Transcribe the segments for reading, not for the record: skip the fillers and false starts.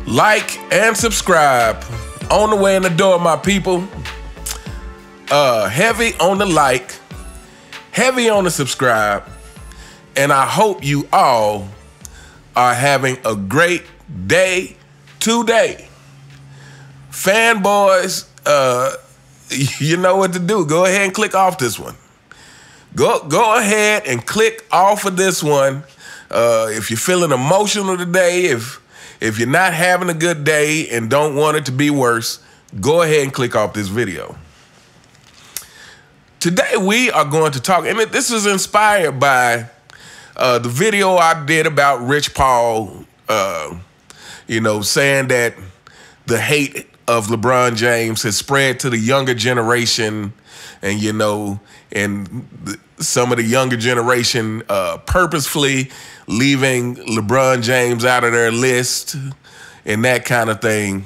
Like and subscribe. On the way in the door, my people. Heavy on the like, heavy on the subscribe, and I hope you all are having a great day today. Fanboys, you know what to do. Go ahead and click off this one. Go ahead and click off of this one. If you're feeling emotional today, if you're not having a good day and don't want it to be worse, go ahead and click off this video. Today we are going to talk, and this is inspired by the video I did about Rich Paul, saying that the hate of LeBron James has spread to the younger generation, and some of the younger generation purposefully leaving LeBron James out of their list and that kind of thing.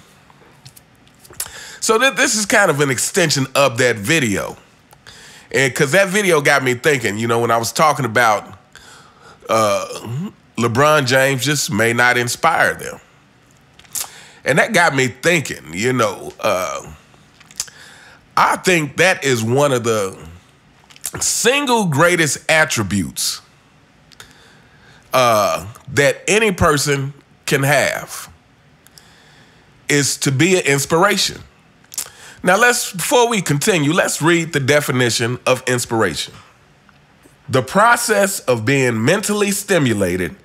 So this is kind of an extension of that video. And because that video got me thinking, when I was talking about LeBron James just may not inspire them. And that got me thinking, I think that is one of the single greatest attributes that any person can have is to be an inspiration. Now, before we continue, let's read the definition of inspiration. The process of being mentally stimulated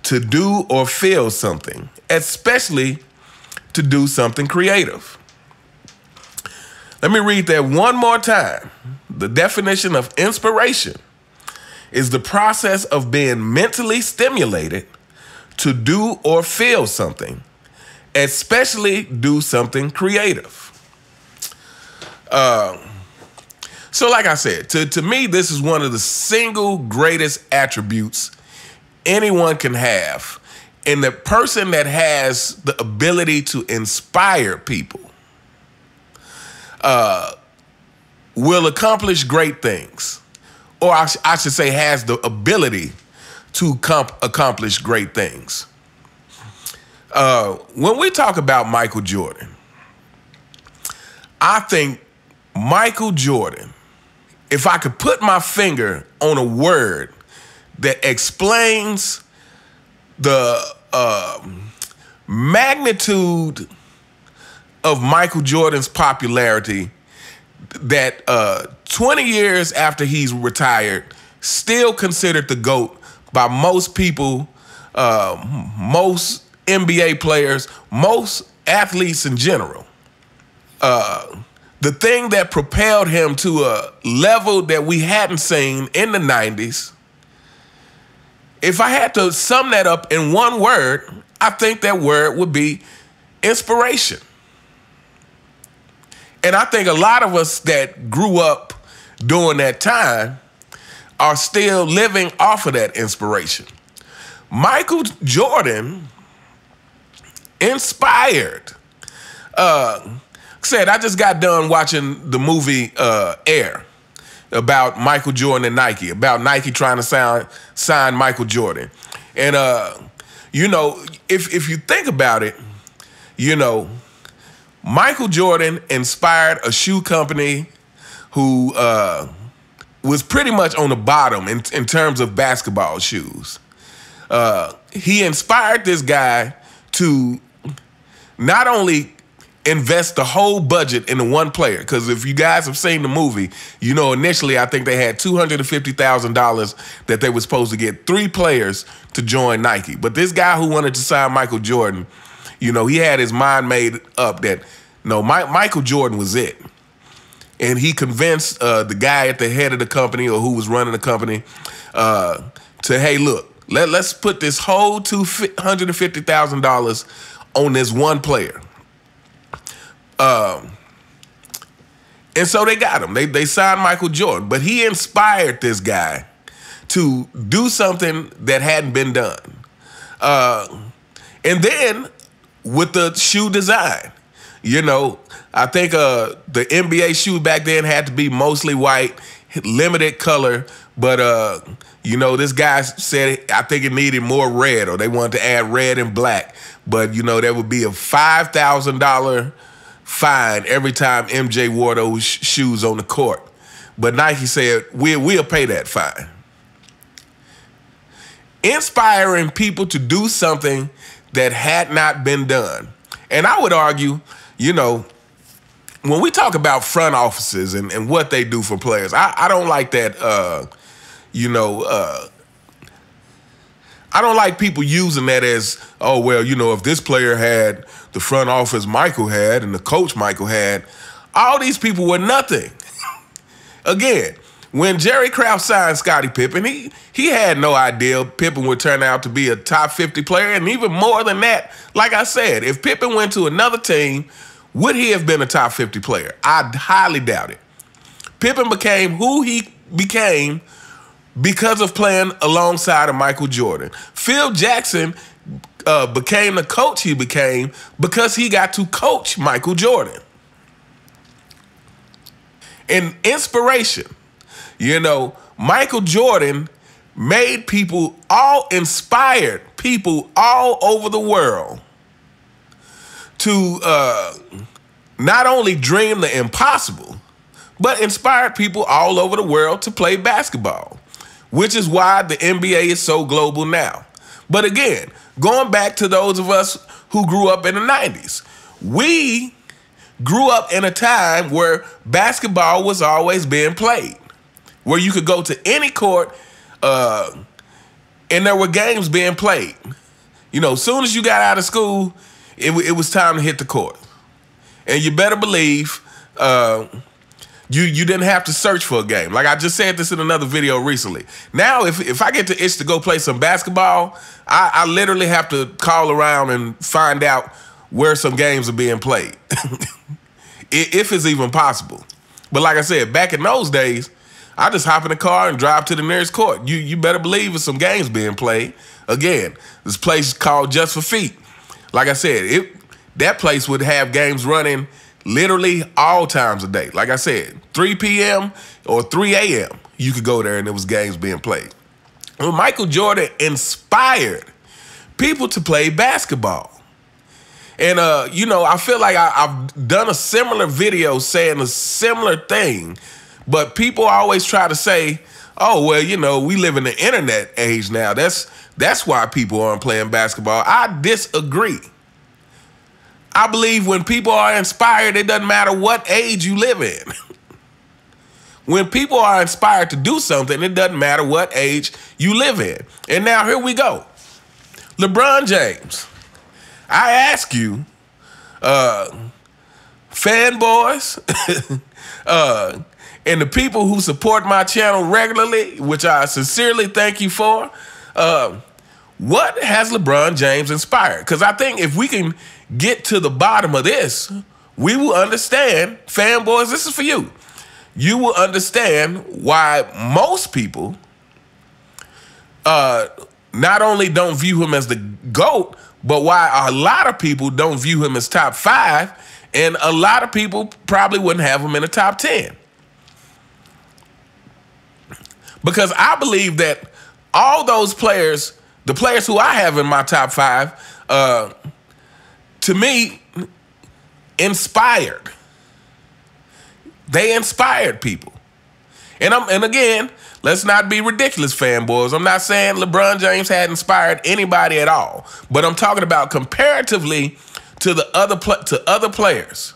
to do or feel something, especially to do something creative. Let me read that one more time. The definition of inspiration is the process of being mentally stimulated to do or feel something, especially do something creative. So like I said, to me, this is one of the single greatest attributes anyone can have. And the person that has the ability to inspire people will accomplish great things. Or I should say has the ability to accomplish great things. When we talk about Michael Jordan, I think Michael Jordan, if I could put my finger on a word that explains the magnitude of Michael Jordan's popularity, that 20 years after he's retired, still considered the GOAT by most people, most NBA players, most athletes in general. The thing that propelled him to a level that we hadn't seen in the 90s, if I had to sum that up in one word, I think that word would be inspiration. And I think a lot of us that grew up during that time are still living off of that inspiration. Michael Jordan inspired. I just got done watching the movie Air about Michael Jordan and Nike, about Nike trying to sign Michael Jordan. And, if you think about it, Michael Jordan inspired a shoe company who was pretty much on the bottom in terms of basketball shoes. He inspired this guy to not only invest the whole budget into one player, because if you guys have seen the movie, initially I think they had $250,000 that they were supposed to get 3 players to join Nike. But this guy who wanted to sign Michael Jordan, he had his mind made up that, no, Michael Jordan was it. And he convinced the guy at the head of the company, or who was running the company, to, hey, look, let's put this whole $250,000 on this one player. And so they got him. They signed Michael Jordan. But he inspired this guy to do something that hadn't been done. And then with the shoe design, I think the NBA shoe back then had to be mostly white. limited color, but you know, this guy said I think it needed more red, or they wanted to add red and black. But you know, there would be a $5,000 fine every time MJ wore those shoes on the court. But Nike said we'll pay that fine. Inspiring people to do something that had not been done. And I would argue, you know, when we talk about front offices and what they do for players, I don't like that, you know, I don't like people using that as, oh, well, you know, if this player had the front office Michael had and the coach Michael had, all these people were nothing. Again, when Jerry Krause signed Scottie Pippen, he had no idea Pippen would turn out to be a top 50 player. And even more than that, like I said, if Pippen went to another team, would he have been a top 50 player? I highly doubt it. Pippen became who he became because of playing alongside of Michael Jordan. Phil Jackson became the coach he became because he got to coach Michael Jordan. And inspiration, you know, Michael Jordan made people, inspired people all over the world to not only dream the impossible, but inspired people all over the world to play basketball, which is why the NBA is so global now. But again, going back to those of us who grew up in the 90s, we grew up in a time where basketball was always being played, where you could go to any court and there were games being played. You know, as soon as you got out of school, it was time to hit the court. And you better believe you didn't have to search for a game. Like I just said this in another video recently. Now, if I get to itch to go play some basketball, I literally have to call around and find out where some games are being played, if it's even possible. But like I said, back in those days, I just hop in the car and drive to the nearest court. You better believe there's some games being played. Again, this place called Just for Feet. Like I said, that place would have games running literally all times of day. Like I said, 3 p.m. or 3 a.m., you could go there and there was games being played. Well, Michael Jordan inspired people to play basketball. And, you know, I feel like I've done a similar video saying a similar thing, but people always try to say, oh, well, you know, we live in the internet age now. That's why people aren't playing basketball. I disagree. I believe when people are inspired, it doesn't matter what age you live in. When people are inspired to do something, it doesn't matter what age you live in. And now here we go. LeBron James. I ask you, fanboys, and the people who support my channel regularly, which I sincerely thank you for, what has LeBron James inspired? Because I think if we can get to the bottom of this, we will understand, fanboys, this is for you. You will understand why most people not only don't view him as the GOAT, but why a lot of people don't view him as top 5, and a lot of people probably wouldn't have him in the top 10. Because I believe that all those players, the players who I have in my top 5, to me, inspired. They inspired people. And again, let's not be ridiculous, fanboys. I'm not saying LeBron James had inspired anybody at all, but I'm talking about comparatively to the other players.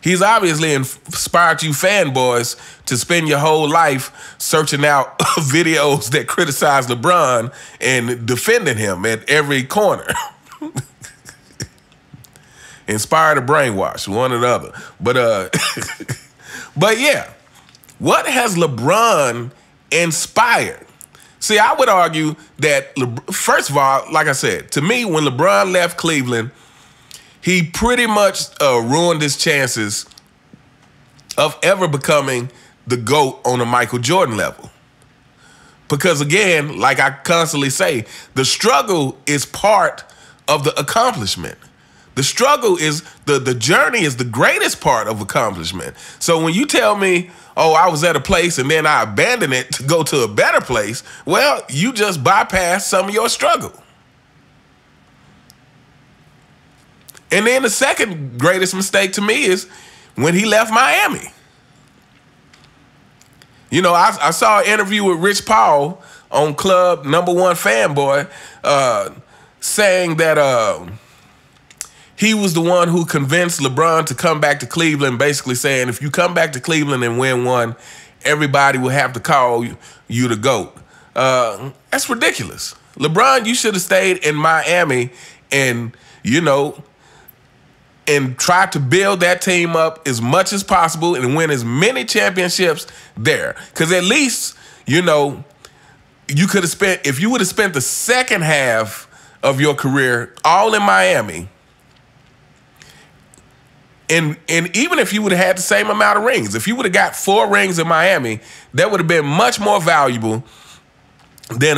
He's obviously inspired you fanboys to spend your whole life searching out videos that criticize LeBron and defending him at every corner. Inspired or brainwashed, one or the other. But yeah. What has LeBron inspired? See, I would argue that, first of all, like I said, to me, when LeBron left Cleveland, he pretty much ruined his chances of ever becoming the GOAT on a Michael Jordan level. Because again, like I constantly say, the struggle is part of the accomplishment. The struggle is the journey is the greatest part of accomplishment. So when you tell me, oh, I was at a place and then I abandoned it to go to a better place, well, you just bypassed some of your struggle. And then the second greatest mistake to me is when he left Miami. You know, I saw an interview with Rich Paul on Club #1 Fanboy saying that he was the one who convinced LeBron to come back to Cleveland, basically saying, if you come back to Cleveland and win one, everybody will have to call you the GOAT. That's ridiculous. LeBron, you should have stayed in Miami and, you know, and try to build that team up as much as possible and win as many championships there. Because at least, you know, you could have spent, if you would have spent the second half of your career all in Miami, and even if you would have had the same amount of rings, if you would have got 4 rings in Miami, that would have been much more valuable than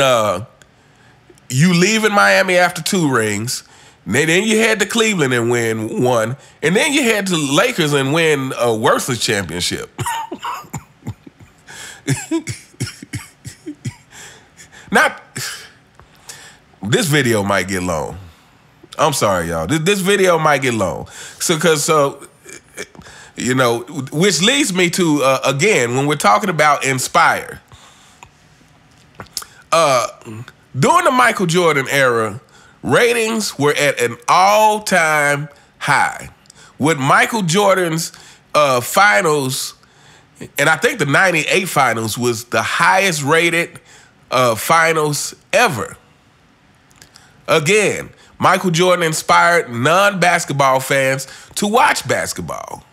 you leaving Miami after 2 rings. Then you head to Cleveland and win 1. And then you head to Lakers and win a worthless championship. This video might get long. I'm sorry, y'all. This video might get long. So, you know, which leads me to, again, when we're talking about inspire. During the Michael Jordan era, ratings were at an all-time high. With Michael Jordan's finals, and I think the '98 finals was the highest rated finals ever. Again, Michael Jordan inspired non-basketball fans to watch basketball.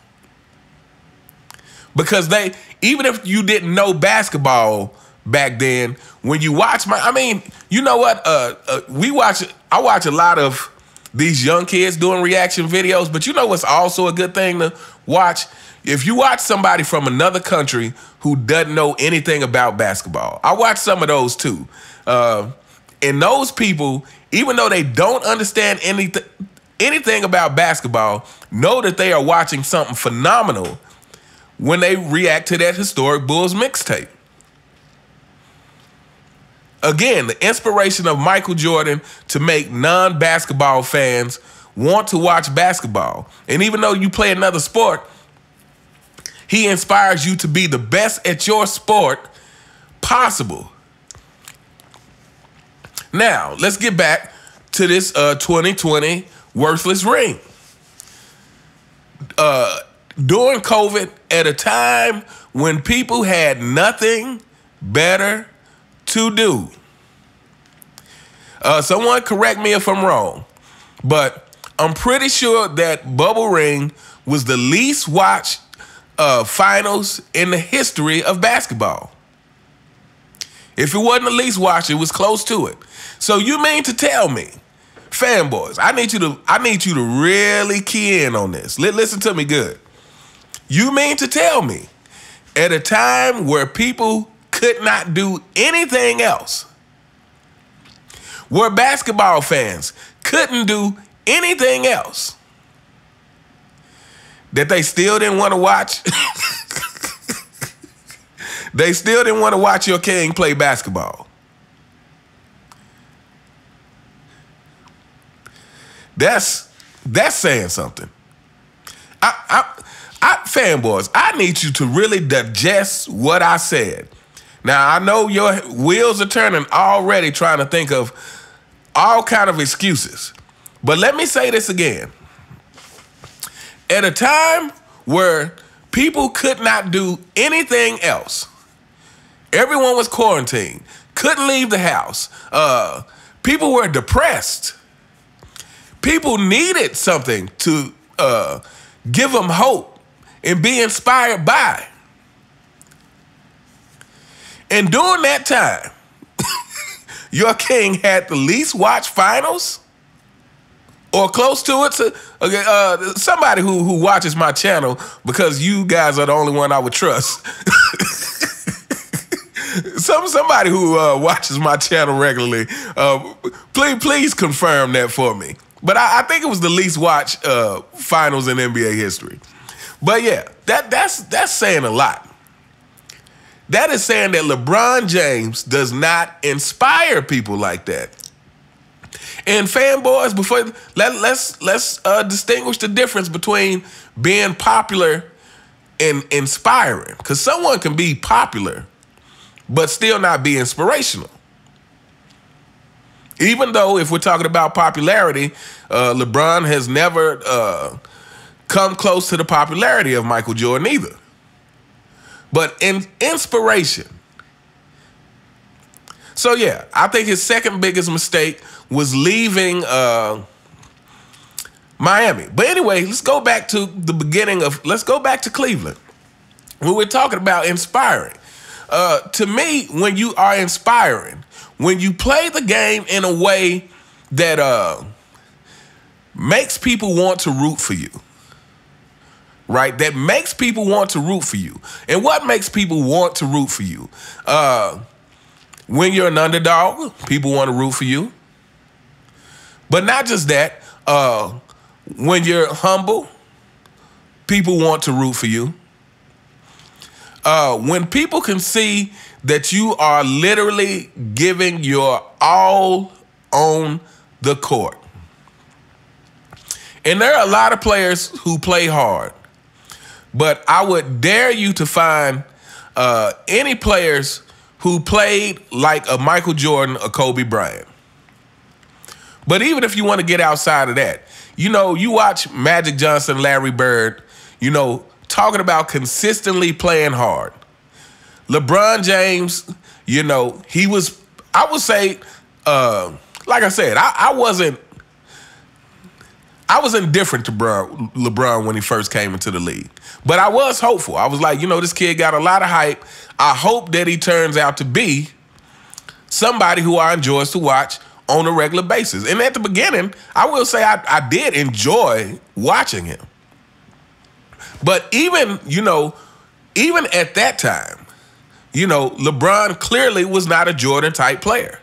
Because even if you didn't know basketball back then, when you watch I mean, you know what? I watch a lot of these young kids doing reaction videos, but you know what's also a good thing to watch? If you watch somebody from another country who doesn't know anything about basketball. I watch some of those too. And those people, even though they don't understand anything about basketball, know that they are watching something phenomenal when they react to that historic Bulls mixtape. Again, the inspiration of Michael Jordan to make non-basketball fans want to watch basketball. And even though you play another sport, he inspires you to be the best at your sport possible. Now, let's get back to this 2020 worthless ring. During COVID, at a time when people had nothing better to do. Someone correct me if I'm wrong, but I'm pretty sure that Bubble Ring was the least watched finals in the history of basketball. If it wasn't the least watched, it was close to it. So you mean to tell me, fanboys, I need you to really key in on this. Listen to me good. You mean to tell me, at a time where people could not do anything else, where basketball fans couldn't do anything else, that they still didn't want to watch? They still didn't want to watch your king play basketball. That's saying something. Fanboys, I need you to really digest what I said. Now, I know your wheels are turning already trying to think of all kind of excuses. But let me say this again. At a time where people could not do anything else, everyone was quarantined, couldn't leave the house, people were depressed, people needed something to give them hope and be inspired by. And during that time, your king had the least watched finals or close to it. Somebody who watches my channel, because you guys are the only one I would trust. Somebody who watches my channel regularly, please confirm that for me. But I think it was the least watched finals in NBA history. But yeah, that's saying a lot. That is saying that LeBron James does not inspire people like that. And fanboys, before let's distinguish the difference between being popular and inspiring. Because someone can be popular, but still not be inspirational. Even though, if we're talking about popularity, LeBron has never come close to the popularity of Michael Jordan either. But in inspiration. So yeah, I think his second biggest mistake was leaving Miami. But anyway, let's go back to the beginning of, let's go back to Cleveland. When we're talking about inspiring. To me, when you are inspiring, when you play the game in a way that makes people want to root for you, right? That makes people want to root for you. And what makes people want to root for you? When you're an underdog, people want to root for you. But not just that. When you're humble, people want to root for you. When people can see that you are literally giving your all on the court. And there are a lot of players who play hard. But I would dare you to find any players who played like a Michael Jordan or Kobe Bryant. But even if you want to get outside of that, you know, you watch Magic Johnson, Larry Bird, you know, talking about consistently playing hard. LeBron James, you know, he was, I would say, like I said, I was indifferent to LeBron when he first came into the league. But I was hopeful. I was like, you know, this kid got a lot of hype. I hope that he turns out to be somebody who I enjoy to watch on a regular basis. And at the beginning, I will say I did enjoy watching him. But even, you know, even at that time, you know, LeBron clearly was not a Jordan-type player.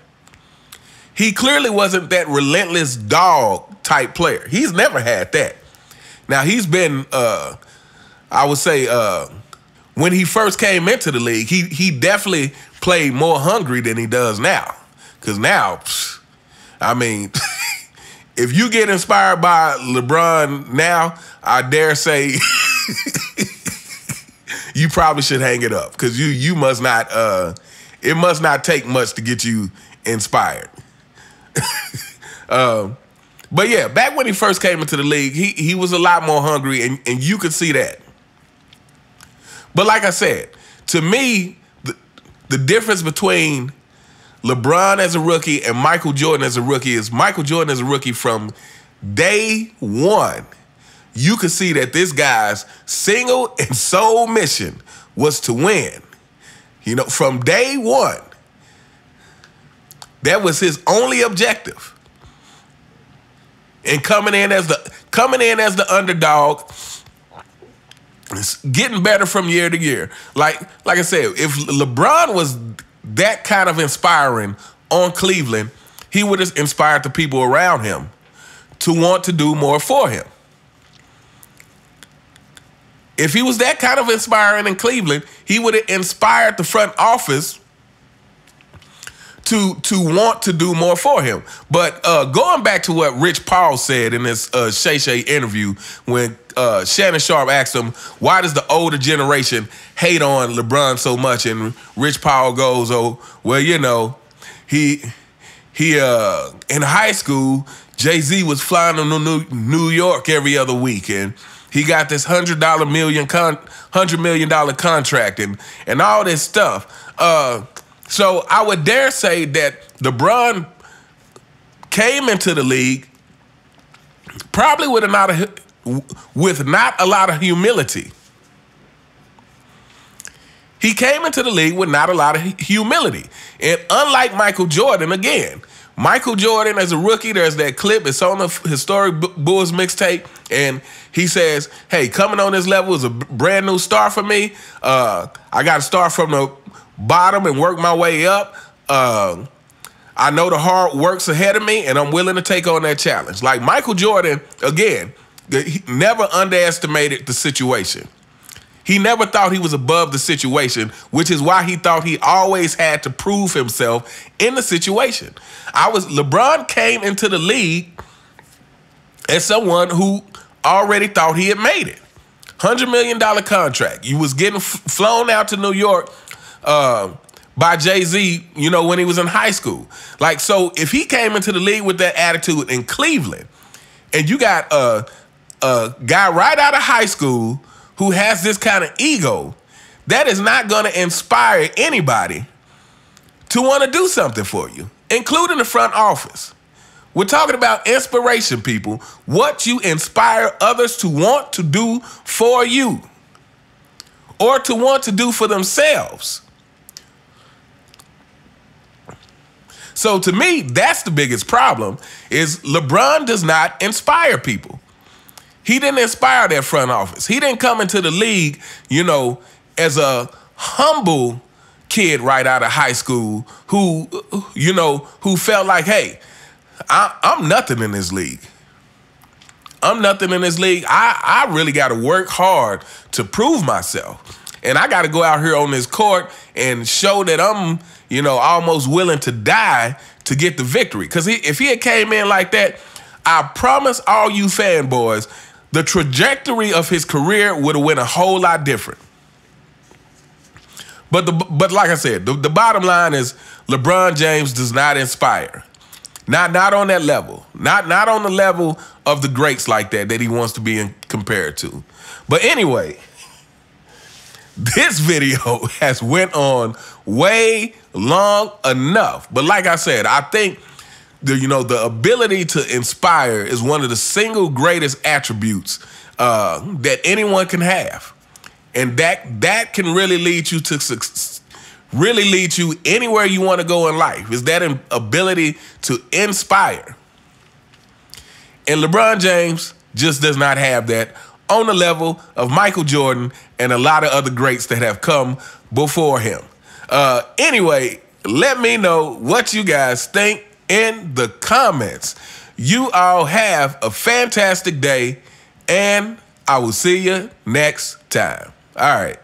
He clearly wasn't that relentless dog-type player. He's never had that. Now, he's been, I would say, when he first came into the league, he definitely played more hungry than he does now. Because now, I mean, if you get inspired by LeBron now, I dare say you probably should hang it up. Because you must not, it must not take much to get you inspired. But yeah, back when he first came into the league, he was a lot more hungry, and you could see that. But like I said, to me, the difference between LeBron as a rookie and Michael Jordan as a rookie is Michael Jordan as a rookie from day one. You could see that this guy's single and sole mission was to win. You know, from day one, that was his only objective. And coming in as the underdog, getting better from year to year. Like I said, if LeBron was that kind of inspiring on Cleveland, he would have inspired the people around him to want to do more for him. If he was that kind of inspiring in Cleveland, he would have inspired the front office to want to do more for him. But going back to what Rich Paul said in this Shay Shay interview when Shannon Sharp asked him, why does the older generation hate on LeBron so much? And Rich Paul goes, oh, well, you know, he in high school, Jay-Z was flying to New York every other week, and he got this $100 million contract and all this stuff. So I would dare say that LeBron came into the league probably with not a lot of humility. He came into the league with not a lot of humility. And unlike Michael Jordan, again, Michael Jordan as a rookie, there's that clip, it's on the Historic Bulls mixtape, and he says, hey, coming on this level is a brand new start for me. I got to start from the bottom and work my way up. I I know the hard work's ahead of me, and I'm willing to take on that challenge. Like Michael Jordan, again, he never underestimated the situation. He never thought he was above the situation, which is why he thought he always had to prove himself in the situation. LeBron came into the league as someone who already thought he had made it. $100 million contract. You was getting flown out to New York by Jay-Z, when he was in high school. Like, so if he came into the league with that attitude in Cleveland, and you got a guy right out of high school who has this kind of ego, that is not going to inspire anybody to want to do something for you, including the front office. We're talking about inspiration, people. What you inspire others to want to do for you or to want to do for themselves. So to me, that's the biggest problem, is LeBron does not inspire people. He didn't inspire that front office. He didn't come into the league, as a humble kid right out of high school who felt like, hey, I'm nothing in this league. I'm nothing in this league. I really got to work hard to prove myself. And I got to go out here on this court and show that I'm, almost willing to die to get the victory. Because if he had came in like that, I promise all you fanboys, the trajectory of his career would have went a whole lot different. But like I said, the bottom line is LeBron James does not inspire. Not on that level. Not on the level of the greats like that he wants to be compared to. But anyway, this video has went on way long enough. But like I said, I think the ability to inspire is one of the single greatest attributes that anyone can have. And that can really lead you to success, really lead you anywhere you want to go in life, is that ability to inspire. And LeBron James just does not have that on the level of Michael Jordan and a lot of other greats that have come before him. Anyway, let me know what you guys think in the comments. You all have a fantastic day, and I will see you next time. All right.